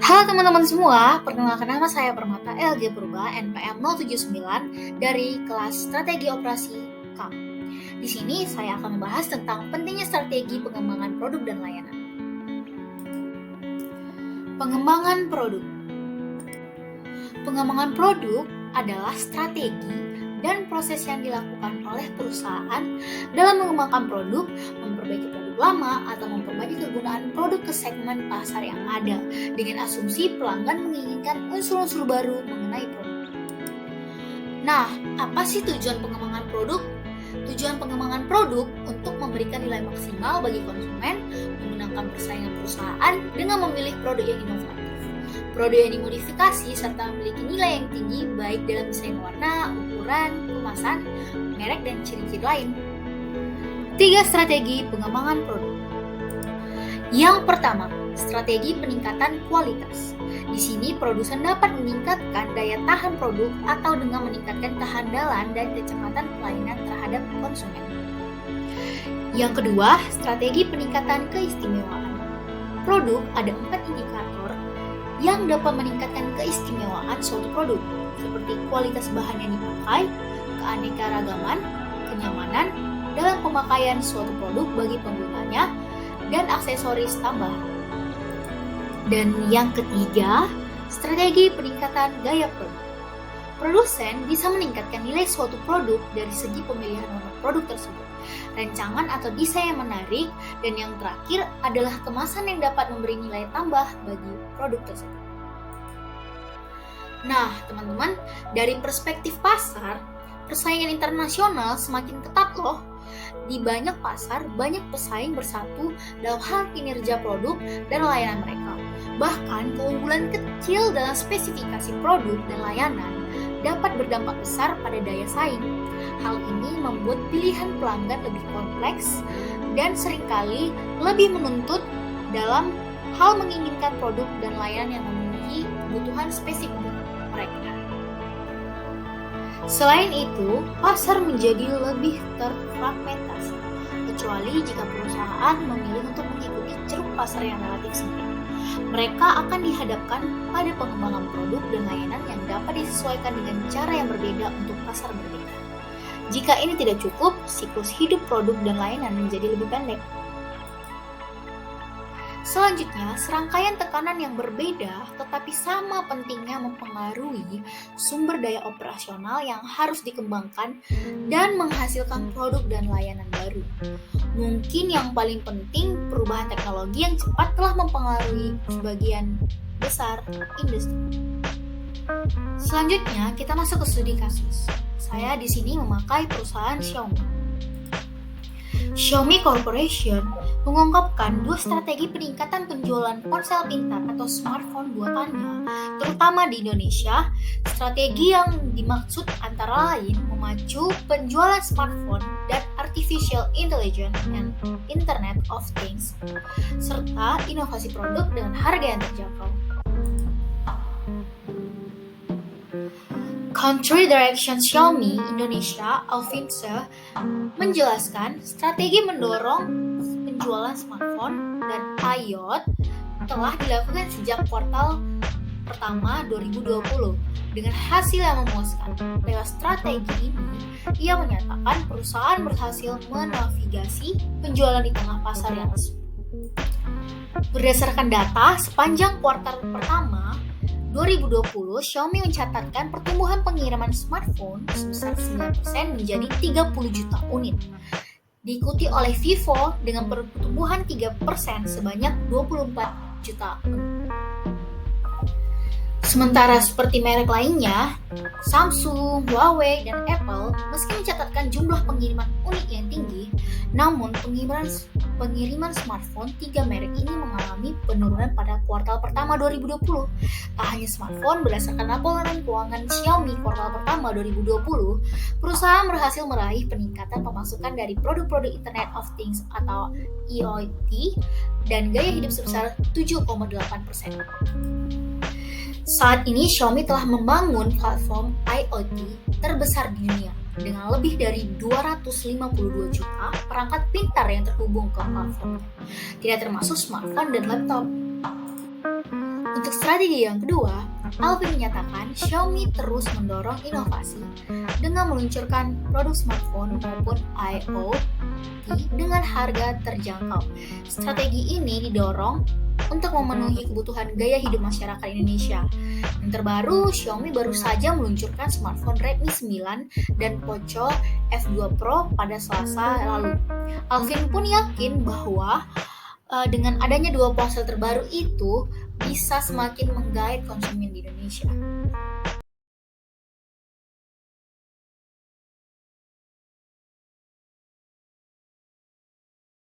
Halo teman-teman semua, perkenalkan nama saya Permata LG Purba NPM 079 dari kelas Strategi Operasi K. Di sini saya akan membahas tentang pentingnya strategi pengembangan produk dan layanan. Pengembangan produk. Pengembangan produk adalah strategi dan proses yang dilakukan oleh perusahaan dalam mengembangkan produk, memperbaiki produk lama, atau memperbaiki kegunaan produk ke segmen pasar yang ada dengan asumsi pelanggan menginginkan unsur-unsur baru mengenai produk. Nah, apa sih tujuan pengembangan produk? Tujuan pengembangan produk untuk memberikan nilai maksimal bagi konsumen, memenangkan persaingan perusahaan dengan memilih produk yang inovatif, produk yang dimodifikasi serta memiliki nilai yang tinggi baik dalam desain warna, ukuran, kemasan, merek, dan ciri-ciri lain. 3 strategi pengembangan produk. Yang pertama, strategi peningkatan kualitas. Di sini produsen dapat meningkatkan daya tahan produk atau dengan meningkatkan kehandalan dan kecepatan pelayanan terhadap konsumen. Yang kedua, strategi peningkatan keistimewaan. Produk ada 4 indikator yang dapat meningkatkan keistimewaan suatu produk, seperti kualitas bahan yang dipakai, keanekaragaman, kenyamanan dalam pemakaian suatu produk bagi penggunanya, dan aksesoris tambahan. Dan yang ketiga, strategi peningkatan gaya produk. Produsen bisa meningkatkan nilai suatu produk dari segi pemilihan warna produk tersebut, rancangan atau desain yang menarik, dan yang terakhir adalah kemasan yang dapat memberi nilai tambah bagi produk tersebut. Nah, teman-teman, dari perspektif pasar, persaingan internasional semakin ketat loh. Di banyak pasar, banyak pesaing bersatu dalam hal kinerja produk dan layanan mereka. Bahkan, keunggulan kecil dalam spesifikasi produk dan layanan dapat berdampak besar pada daya saing. Hal ini membuat pilihan pelanggan lebih kompleks dan seringkali lebih menuntut dalam hal menginginkan produk dan layanan yang memenuhi kebutuhan spesifik mereka. Selain itu, pasar menjadi lebih terfragmentasi, kecuali jika perusahaan memilih untuk mengikuti ceruk pasar yang relatif sempit. Mereka akan dihadapkan pada pengembangan produk dan layanan yang dapat disesuaikan dengan cara yang berbeda untuk pasar berbeda. Jika ini tidak cukup, siklus hidup produk dan layanan menjadi lebih pendek. Selanjutnya, serangkaian tekanan yang berbeda tetapi sama pentingnya mempengaruhi sumber daya operasional yang harus dikembangkan dan menghasilkan produk dan layanan baru. Mungkin yang paling penting, perubahan teknologi yang cepat telah mempengaruhi sebagian besar industri. Selanjutnya, kita masuk ke studi kasus. Saya di sini memakai perusahaan Xiaomi. Xiaomi Corporation mengungkapkan 2 strategi peningkatan penjualan ponsel pintar atau smartphone buatannya, terutama di Indonesia. Strategi yang dimaksud antara lain memacu penjualan smartphone dan artificial intelligence and Internet of Things, serta inovasi produk dengan harga yang terjangkau. Country Direction Xiaomi Indonesia, Alvinsa, menjelaskan strategi mendorong penjualan smartphone dan iOS telah dilakukan sejak kuartal pertama 2020 dengan hasil yang memuaskan. Lewat strategi ini, ia menyatakan perusahaan berhasil menavigasi penjualan di tengah pasar yang lesu. Berdasarkan data sepanjang kuartal pertama 2020, Xiaomi mencatatkan pertumbuhan pengiriman smartphone sebesar 9% menjadi 30 juta unit. Diikuti oleh Vivo dengan pertumbuhan 3% sebanyak 24 juta unit. Sementara seperti merek lainnya, Samsung, Huawei, dan Apple, meski mencatatkan jumlah pengiriman unit yang tinggi, namun pengiriman smartphone 3 merek ini mengalami penurunan pada kuartal pertama 2020. Tak hanya smartphone, berdasarkan laporan keuangan Xiaomi kuartal pertama 2020, perusahaan berhasil meraih peningkatan pemasukan dari produk-produk Internet of Things atau IoT dan gaya hidup sebesar 7,8%. Saat ini Xiaomi telah membangun platform IoT terbesar di dunia dengan lebih dari 252 juta perangkat pintar yang terhubung ke platformnya, tidak termasuk smartphone dan laptop. Untuk strategi yang kedua, Alvin menyatakan Xiaomi terus mendorong inovasi dengan meluncurkan produk smartphone maupun IoT dengan harga terjangkau. Strategi ini didorong untuk memenuhi kebutuhan gaya hidup masyarakat Indonesia. Yang terbaru, Xiaomi baru saja meluncurkan smartphone Redmi 9 dan Poco F2 Pro pada Selasa lalu. Alvin pun yakin bahwa dengan adanya dua ponsel terbaru itu bisa semakin menggait konsumen di Indonesia.